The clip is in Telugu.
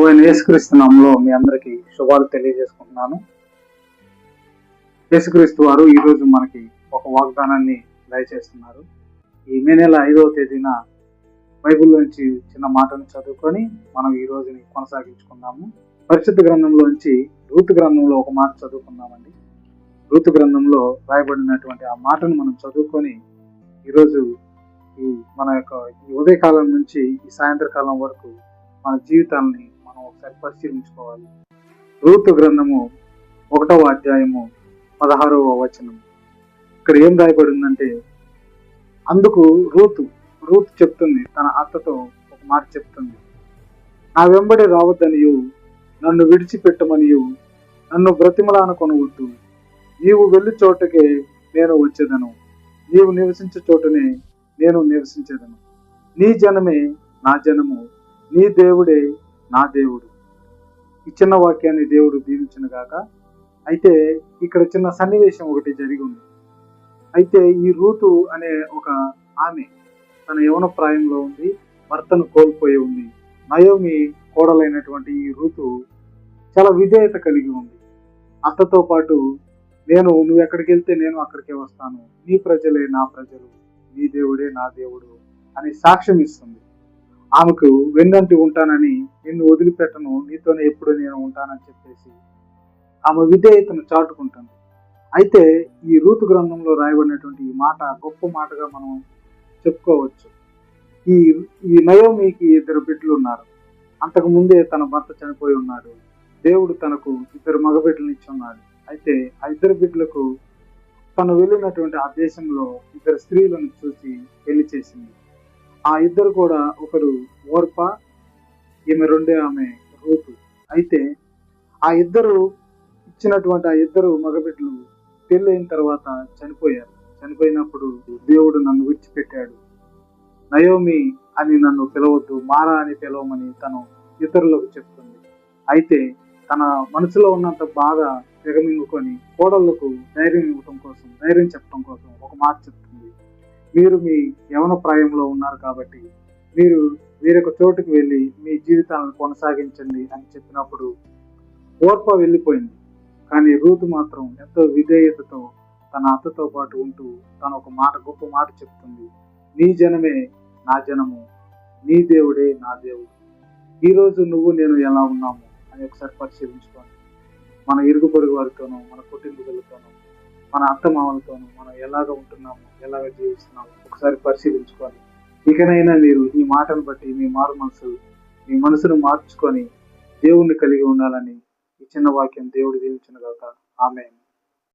ప్రభువైన యేసుక్రీస్తు నామములో మీ అందరికీ శుభాలు తెలియజేసుకుంటున్నాను. యేసుక్రీస్తు వారు ఈరోజు మనకి ఒక వాగ్దానాన్ని దయచేస్తున్నారు. ఈ మే నెల 5వ తేదీన బైబిల్లోంచి చిన్న మాటను చదువుకొని మనం ఈ రోజుని కొనసాగించుకుందాము. పరిశుద్ధ గ్రంథంలోంచి రూతు గ్రంథంలో ఒక మాట చదువుకుందామండి. రూతు గ్రంథంలో రాయబడినటువంటి ఆ మాటను మనం చదువుకొని ఈరోజు మన యొక్క ఉదయకాలం నుంచి ఈ సాయంత్రకాలం వరకు మన జీవితాలని మనం ఒకసారి పరిశీలించుకోవాలి. రూతు గ్రంథము 1వ అధ్యాయము 16వ వచనం. ఇక్కడ ఏం రాయబడిందంటే, అందుకు రూతు చెప్తుంది, తన అత్తతో ఒక మాట చెప్తుంది. నా వెంబడి రావద్దనియు, నన్ను విడిచిపెట్టమనియు నన్ను బ్రతిమలానకొనవద్దు. నీవు వెళ్ళి చోటకే నేను వచ్చేదను, నీవు నివసించే చోటనే నేను నివసించేదను. నీ జనమే నా జనము, నీ దేవుడే నా దేవుడు. ఈ చిన్న వాక్యాన్ని దేవుడు దీవించిన గాక. అయితే ఇక్కడ చిన్న సన్నివేశం ఒకటి జరిగి ఉంది. అయితే ఈ రూతు అనే ఒక ఆమె తన యవన ప్రాయంలో ఉంది, భర్తను కోల్పోయి ఉంది. నయోమి కోడలైనటువంటి ఈ రూతు చాలా విధేయత కలిగి ఉంది. అత్తతో పాటు నువ్వు ఎక్కడికి వెళ్తే నేను అక్కడికే వస్తాను, నీ ప్రజలే నా ప్రజలు, నీ దేవుడే నా దేవుడు అని సాక్ష్యం ఇస్తుంది. ఆమెకు వెన్నంటి ఉంటానని, నిన్ను వదిలిపెట్టను, నీతోనే ఎప్పుడు నేను ఉంటానని చెప్పేసి ఆమె విధేయతను చాటుకుంటుంది. అయితే ఈ రూతు గ్రంథంలో రాయబడినటువంటి ఈ మాట గొప్ప మాటగా మనం చెప్పుకోవచ్చు. ఈ నయోమికి 2 బిడ్డలు ఉన్నారు. అంతకు ముందే తన భర్త చనిపోయి ఉన్నాడు. దేవుడు తనకు 2 మగబిడ్డలను ఇచ్చి ఉన్నాడు. అయితే ఆ 2 బిడ్డలకు తను వెళ్ళినటువంటి ఆ దేశంలో 2 స్త్రీలను చూసి పెళ్లి చేసింది. ఆ 2 కూడా, ఒకరు ఓర్ప, ఈమె రెండే ఆమె రూతు. అయితే ఆ 2 ఇచ్చినటువంటి ఆ 2 మగబిడ్డలు పెళ్ళైన తర్వాత చనిపోయారు. చనిపోయినప్పుడు దేవుడు నన్ను విడిచిపెట్టాడు, నయోమి అని నన్ను పిలవద్దు, మారా అని పిలవమని తను ఇతరులకు చెప్తుంది. అయితే తన మనసులో ఉన్నంత బాధ తెగమింగుకొని కోడళ్లకు ధైర్యం ఇవ్వటం కోసం, ధైర్యం చెప్పడం కోసం ఒక మాట చెప్తుంది. మీరు మీ యవన ప్రాయంలో ఉన్నారు కాబట్టి మీరు వేరొక చోటుకు వెళ్ళి మీ జీవితాలను కొనసాగించండి అని చెప్పినప్పుడు ఓర్ప వెళ్ళిపోయింది. కానీ రూతు మాత్రం ఎంతో విధేయతతో తన అత్తతో పాటు ఉంటూ తను ఒక మాట, గొప్ప మాట చెప్తుంది. నీ జనమే నా జనము, నీ దేవుడే నా దేవుడు. ఈరోజు నువ్వు నేను ఎలా ఉన్నాము అని ఒకసారి పరిశీలించుకోండి. మన ఇరుగు పొరుగు వారితోనూ, మన కుటుంబీకులతోనూ, మన అత్తమామలతోనూ మనం ఎలాగ ఉంటున్నాము, ఎలాగ జీవిస్తున్నాము ఒకసారి పరిశీలించుకొని ఇకనైనా మీరు ఈ మాటను బట్టి మీ మనసును మార్చుకొని దేవుణ్ణి కలిగి ఉండాలని ఈ చిన్న వాక్యం దేవుడు దీవించును గాక. ఆమేన్.